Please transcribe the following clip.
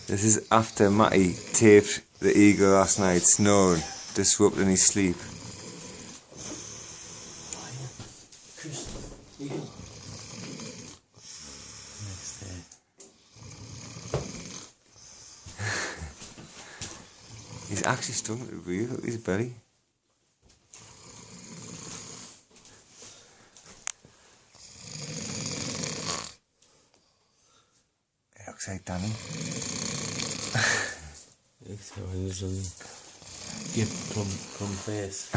This is after Matty taped the eagle last night, snoring, disrupting his sleep. He's actually struggling to breathe. Look at his belly. It looks like Danny. It's a gift from face.